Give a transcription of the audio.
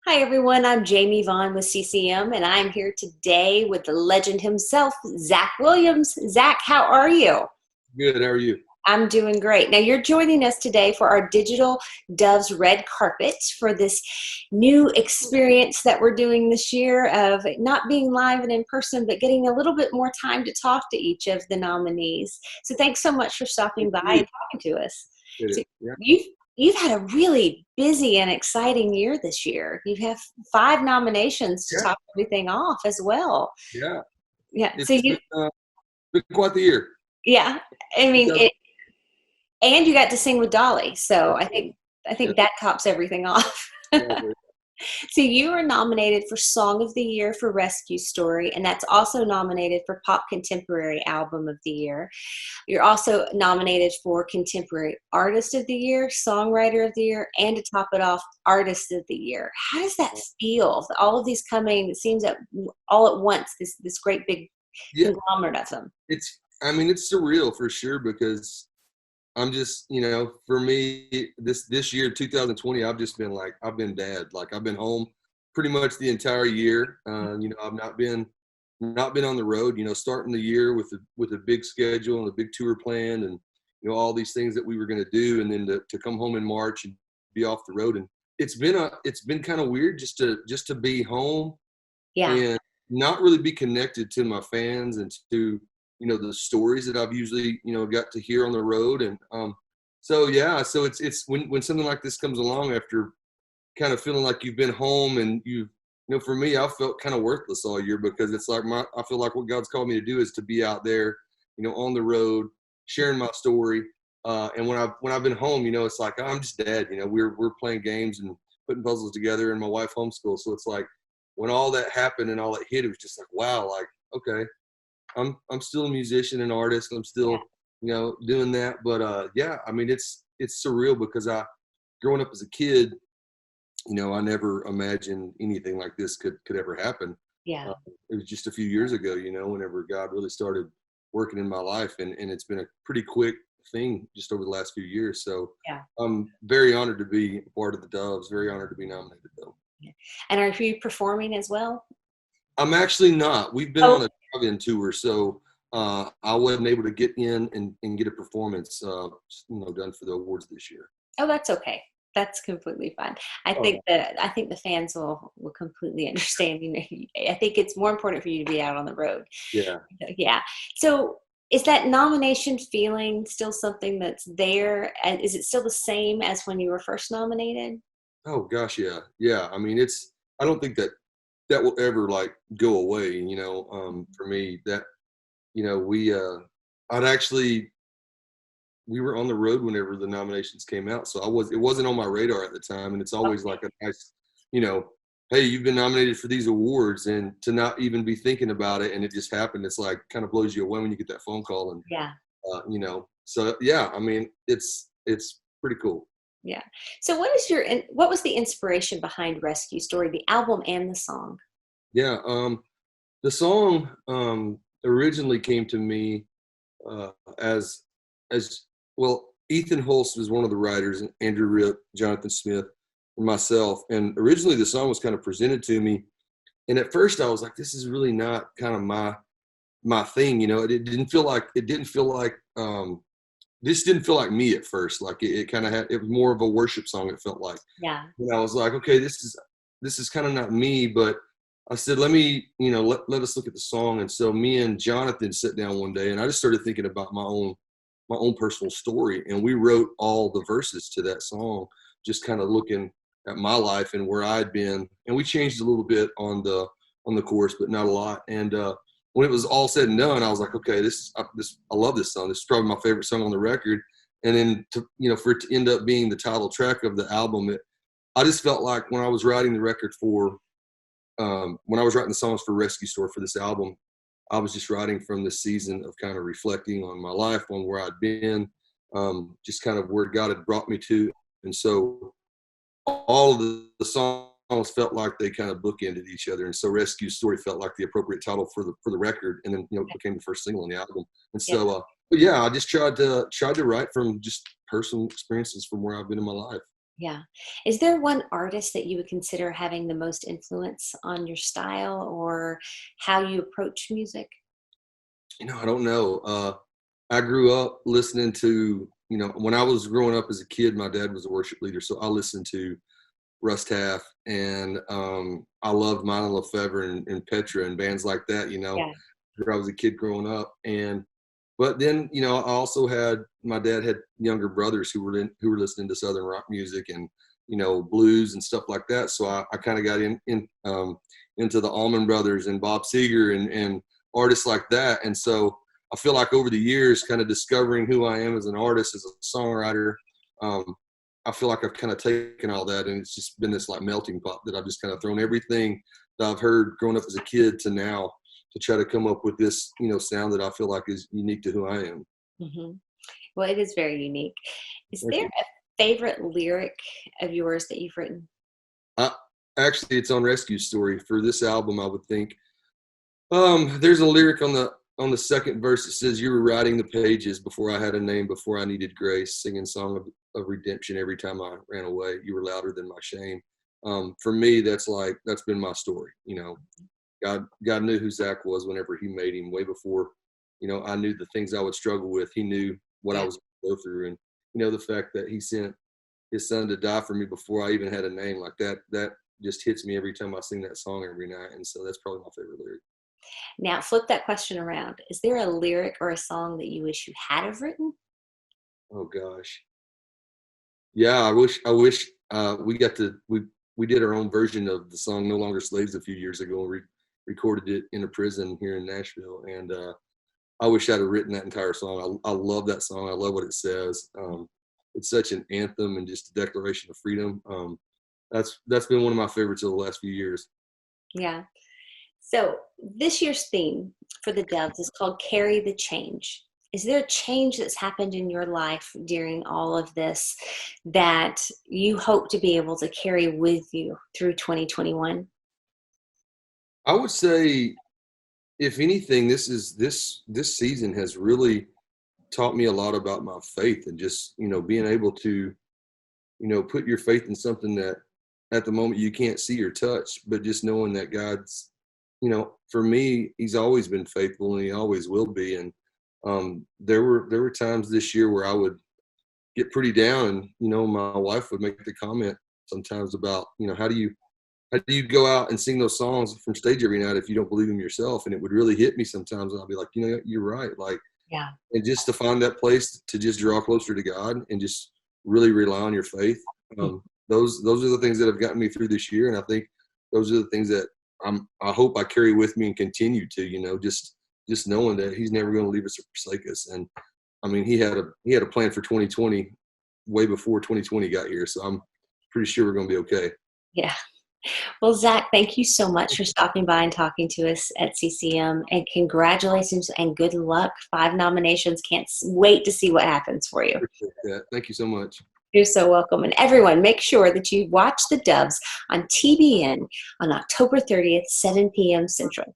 Hi, everyone. I'm Jamie Vaughn with CCM, and I'm here today with the legend himself, Zach Williams. Zach, how are you? Good. How are you? I'm doing great. Now, you're joining us today for our Digital Doves red carpet for this new experience that we're doing this year of not being live and in person, but getting a little bit more time to talk to each of the nominees. So, thanks so much for stopping Thank by you. and talking to us. Did So, it? Yeah. you've had a really busy and exciting year this year. You have 5 nominations to Yeah. top everything off as well. Yeah. Yeah. So It's you, been quite the year. yeah. I mean, 2000. and you got to sing with Dolly, so I Yeah. think I Yeah. think that tops everything off. Exactly. So you were nominated for Song of the Year for Rescue Story, and that's also nominated for Pop Contemporary Album of the Year. You're also nominated for Contemporary Artist of the Year, Songwriter of the Year, and to top it off, Artist of the Year. How does that feel? All of these coming, it seems that all at once, this great big Yeah. conglomerate of them. I mean, it's surreal for sure because I'm just, for me, this year, 2020, I've been dad. Like I've been home pretty much the entire year. I've not been on the road. Starting the year with a big schedule and a big tour plan, and all these things that we were going to do, and then to come home in March and be off the road. And it's been kind of weird just to be home Yeah. and not really be connected to my fans and to the stories that I've usually got to hear on the road. And so yeah, so it's when something like this comes along after kind of feeling like you've been home and for me, I felt kind of worthless all year because it's like I feel like what God's called me to do is to be out there, on the road, sharing my story. And when I've been home, it's like I'm just dad. We're playing games and putting puzzles together, and my wife homeschools. So it's like when all that happened and all that hit, it was just like wow, like okay, I'm still a musician and artist. I'm Yeah. still doing that. But yeah, I mean it's surreal because growing up as a kid, I never imagined anything like this could ever happen. Yeah. Uh, it was just a few years ago, whenever God really started working in my life, and it's been a pretty quick thing just over the last few years. So Yeah. I'm very honored to be a part of the Doves. Very honored to be nominated, though. Yeah. And are you performing as well? I'm actually not. We've been Oh, on a drive-in tour, so I wasn't able to get in and get a performance, done for the awards this year. oh, that's okay. That's completely fine. Oh I think the fans will completely understand. I think it's more important for you to be out on the road. yeah. Yeah. So is that nomination feeling still something that's there? And is it still the same as when you were first nominated? Oh gosh, yeah, yeah. I mean, it's. I don't think that will ever like go away. For me, that we I'd actually we were on the road whenever the nominations came out, so it wasn't on my radar at the time, and it's always like a nice, you know, hey, you've been nominated for these awards, and to not even be thinking about it, and it just happened. It's like kind of blows you away when you get that phone call, and Yeah. so yeah, I mean, it's pretty cool. Yeah. So what was the inspiration behind Rescue Story, the album and the song? Yeah, the song originally came to me uh, as as well. Ethan Hulse was one of the writers, and Andrew Rip, Jonathan Smith, and myself. And originally, the song was kind of presented to me, and at first, I was like, "This is really not kind of my thing." It didn't feel like this didn't feel like me at first. Like it kind of had. It was more of a worship song. It felt like. Yeah. And I was like, "Okay, this is kind of not me," but I said, let me, let us look at the song. And so me and Jonathan sat down one day and I just started thinking about my own personal story. And we wrote all the verses to that song, just kind of looking at my life and where I'd been. And we changed a little bit on the chorus, but not a lot. And when it was all said and done, I was like, okay, I love this song. This is probably my favorite song on the record. And then for it to end up being the title track of the album, I just felt like when I was writing the record when I was writing the songs for Rescue Store for this album, I was just writing from this season of kind of reflecting on my life, on where I'd been, just kind of where God had brought me to. And so all of the songs felt like they kind of bookended each other. And so Rescue Story felt like the appropriate title for the record. And then, it became the first single on the album. And Yeah. so, but yeah, I just tried to write from just personal experiences from where I've been in my life. Yeah. Is there one artist that you would consider having the most influence on your style or how you approach music? I don't know. I grew up listening to, when I was growing up as a kid, my dad was a worship leader, so I listened to Russ Taff, and I loved Milo Lefevre and Petra and bands like that. Yeah. Where I was a kid growing up, but then I also had my dad had younger brothers who were listening to Southern rock music and blues and stuff like that. So I kind of got into the Allman Brothers and Bob Seger and artists like that. And so I feel like over the years, kind of discovering who I am as an artist, as a songwriter, um, I feel like I've kind of taken all that, and it's just been this like melting pot that I've just kind of thrown everything that I've heard growing up as a kid to now to try to come up with this, sound that I feel like is unique to who I am. Hmm. Well, it is very unique. Is Thank there you. a favorite lyric of yours that you've written? I, Actually, it's on Rescue Story for this album. I would think there's a lyric on the second verse that says, "You were writing the pages before I had a name, before I needed grace, singing song of redemption every time I ran away. You were louder than my shame." For me, that's been my story. God knew who Zach was whenever He made him, way before I knew the things I would struggle with. He knew what I Yeah. was going to go through, and the fact that He sent His Son to die for me before I even had a name, like that. That just hits me every time I sing that song every night, and so that's probably my favorite lyric. Now, flip that question around. Is there a lyric or a song that you wish you had have written? Oh gosh, yeah. I wish we did our own version of the song "No Longer Slaves" a few years ago and recorded it in a prison here in Nashville, and I wish I'd have written that entire song. I love that song. I love what it says. It's such an anthem and just a declaration of freedom. That's been one of my favorites of the last few years. Yeah. So this year's theme for the Doves is called Carry the Change. Is there a change that's happened in your life during all of this that you hope to be able to carry with you through 2021? I would say, if anything, this season has really taught me a lot about my faith and just being able to put your faith in something that at the moment you can't see or touch, but just knowing that God's, for me, He's always been faithful and He always will be. And there were times this year where I would get pretty down, and my wife would make the comment sometimes about how do you go out and sing those songs from stage every night if you don't believe them yourself? And it would really hit me sometimes, and I'll be like, you're right. Like, Yeah. and just to find that place to just draw closer to God and just really rely on your faith. Those are the things that have gotten me through this year, and I think those are the things that I hope I carry with me and continue to. Just knowing that He's never going to leave us or forsake us. And I mean, He had a plan for 2020 way before 2020 got here, so I'm pretty sure we're going to be okay. Yeah. Well, Zach, thank you so much for stopping by and talking to us at CCM. And congratulations and good luck. 5 nominations. Can't wait to see what happens for you. Appreciate that. Thank you so much. You're so welcome. And everyone, make sure that you watch the Doves on TBN on October 30th, 7 p.m. Central.